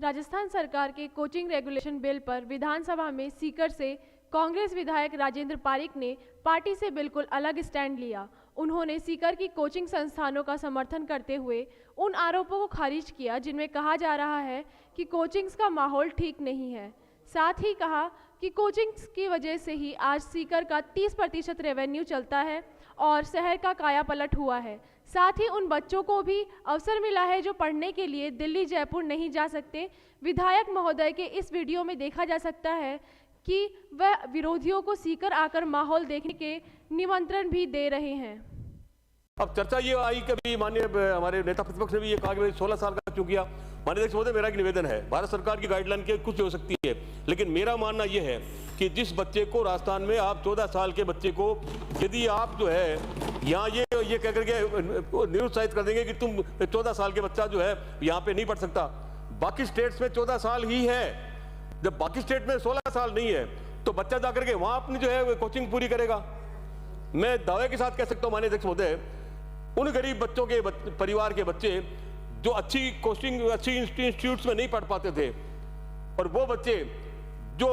राजस्थान सरकार के coaching regulation bill पर विधानसभा में सीकर से कांग्रेस विधायक राजेंद्र पारिक ने पार्टी से बिल्कुल अलग स्टैंड लिया। उन्होंने सीकर की कोचिंग संस्थानों का समर्थन करते हुए उन आरोपों को खारिज किया जिनमें कहा जा रहा है कि कोचिंग्स का माहौल ठीक नहीं है। साथ ही कहा कि कोचिंग्स की वजह से ही आज सीकर का 30% रेवेन्यू चलता है और शहर का कायापलट हुआ है। साथ ही उन बच्चों को भी अवसर मिला है जो पढ़ने के लिए दिल्ली जयपुर नहीं जा सकते। विधायक महोदय के इस वीडियो में देखा जा सकता है कि वह विरोधियों को सीकर आकर माहौल देखने के निमंत्रण भी दे रहे हैं। अब चर्चा ये आई कभी माननीय हमारे नेता प्रतिपक्ष ने भी ये कहा कि 16 साल का क्यों किया। माननीय अध्यक्ष महोदय, मेरा एक निवेदन है, भारत सरकार की गाइडलाइन के कुछ हो सकती है, लेकिन मेरा मानना यह है कि जिस बच्चे को राजस्थान में आप 14 साल के बच्चे को यदि आप जो है यहाँ ये कह करके निरुत्साहित कर देंगे कि तुम 14 साल के बच्चा जो है यहाँ पे नहीं पढ़ सकता। बाकी स्टेट्स में 14 साल ही है, जब बाकी स्टेट में 16 साल नहीं है तो बच्चा जाकर के वहां अपनी जो है कोचिंग पूरी करेगा। मैं दावे के साथ कह सकता हूँ माननीय अध्यक्ष महोदय, उन गरीब बच्चों के परिवार के बच्चे जो अच्छी कोचिंग अच्छी इंस्टीट्यूट्स में नहीं पढ़ पाते थे और वो बच्चे जो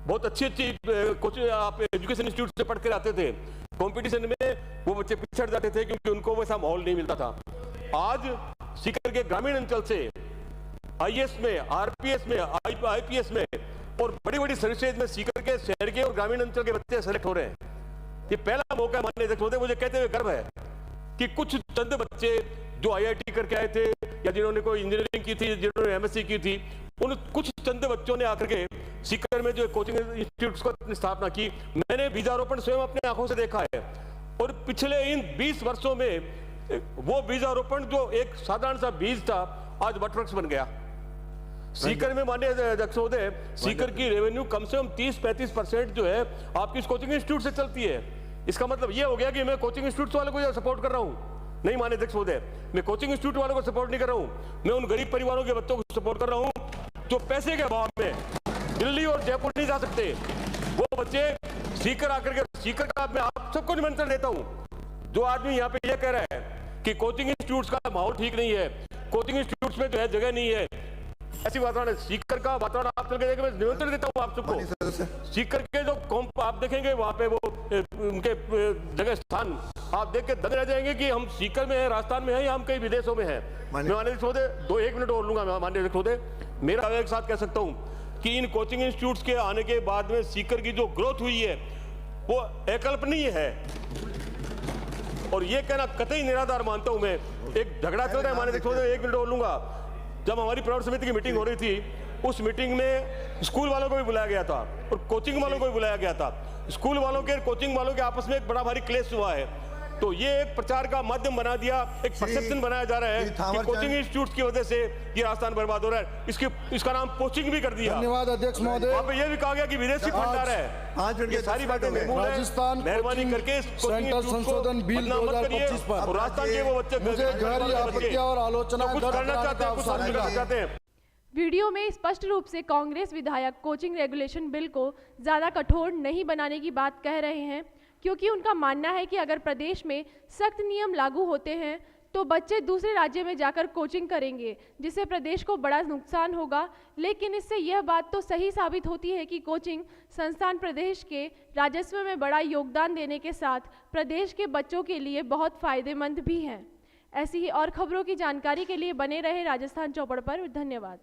बहुत अच्छी कोचिंग आप एजुकेशन इंस्टीट्यूट से पढ़ कर आते थे, कंपटीशन में वो बच्चे पिछड़ जाते थे क्योंकि उनको वैसा माहौल नहीं मिलता था। आज सीकर के ग्रामीण अंचल से आईएएस में, आरपीएस में, आईपीएस में और बड़ी बड़ी सर्विसेज में सीकर के शहर के और ग्रामीण अंचल के बच्चे सेलेक्ट हो रहे हैं। ये पहला मौका माननीय अध्यक्ष महोदय, मुझे कहते हुए गर्व है कि कुछ चंद बच्चे जो आईआईटी करके आए थे या जिन्होंने कोई इंजीनियरिंग की थी, जिन्होंने एमएससी की थी, उन कुछ चंद बच्चों ने आकर के सीकर में जो कोचिंग इंस्टीट्यूट्स की स्थापना की। मैंने बीजारोपण स्वयं अपने आंखों से देखा है और पिछले इन 20 वर्षों में वो बीजारोपण जो एक साधारण सा बीज था आज वटवृक्ष बन गया। सीकर में माननीय अध्यक्ष महोदय, सीकर की रेवेन्यू कम से कम 30-35% जो है आपकी इस कोचिंग इंस्टीट्यूट से चलती है। इसका मतलब ये हो गया कि मैं कोचिंग इंस्टीट्यूट वालों को सपोर्ट कर रहा हूं। नहीं माननीय अध्यक्ष महोदय, मैं कोचिंग इंस्टीट्यूट वालों को सपोर्ट नहीं कर रहा हूं, मैं उन गरीब परिवारों के बच्चों को सपोर्ट कर रहा हूं जो पैसे के अभाव में दिल्ली और जयपुर नहीं जा सकते। वो बच्चे सीकर आकर के, सीकर का मैं आप सबको निमंत्रण देता हूं। जो आदमी यहाँ पे ये कह रहा है कि कोचिंग इंस्टीट्यूट का माहौल ठीक नहीं है, कोचिंग इंस्टीट्यूट में जो है जगह नहीं है, ऐसी वातावरण, सीकर का वातावरण आप चल के देखें, मैं निमंत्रण देता हूं आप सबको। सीकर के जो कॉम्प आप देखेंगे वहां पे वो उनके जगह स्थान आप देख के दंग रह जाएंगे कि हम सीकर में हैं, राजस्थान में हैं या हम कई विदेशों में हैं। मैं माननीय अध्यक्ष महोदय 1 मिनट और लूंगा। मैं माननीय अध्यक्ष महोदय, मेरा एक साथ कह सकता हूं कि इन कोचिंग इंस्टीट्यूट्स के आने के बाद में सीकर की जो ग्रोथ हुई है वो अकल्पनीय है और ये कहना कतई निराधार मानता हूं मैं। एक झगड़ा चल रहा है माननीय अध्यक्ष महोदय, 1 मिनट और लूंगा। जब हमारी प्रबंधन समिति की मीटिंग हो रही थी, उस मीटिंग में स्कूल वालों को भी बुलाया गया था और कोचिंग वालों को भी बुलाया गया था। स्कूल वालों के कोचिंग वालों के आपस में एक बड़ा भारी क्लेश हुआ है, तो ये एक प्रचार का माध्यम बना दिया, एक परसेप्शन बनाया जा रहा है कि कोचिंग इंस्टीट्यूट की वजह से ये राजस्थान बर्बाद हो रहा है। इसका नाम कोचिंग भी कर दिया। धन्यवाद अध्यक्ष महोदय। वहां पे ये भी कहा गया कि विदेशी फंड आ रहा है। ये सारी बातें राजस्थान मेहरबानी करके सेंट्रल संशोधन बिल 2025 पर राजस्थान के वो बच्चे मुझे गहरी आपत्ति और आलोचना कुछ करना चाहते हैं। वीडियो में स्पष्ट रूप से कांग्रेस विधायक कोचिंग रेगुलेशन बिल को ज़्यादा कठोर नहीं बनाने की बात कह रहे हैं, क्योंकि उनका मानना है कि अगर प्रदेश में सख्त नियम लागू होते हैं तो बच्चे दूसरे राज्य में जाकर कोचिंग करेंगे, जिससे प्रदेश को बड़ा नुकसान होगा। लेकिन इससे यह बात तो सही साबित होती है कि कोचिंग संस्थान प्रदेश के राजस्व में बड़ा योगदान देने के साथ प्रदेश के बच्चों के लिए बहुत फायदेमंद भी हैं। ऐसी ही और खबरों की जानकारी के लिए बने रहे राजस्थान चौपड़ पर। धन्यवाद।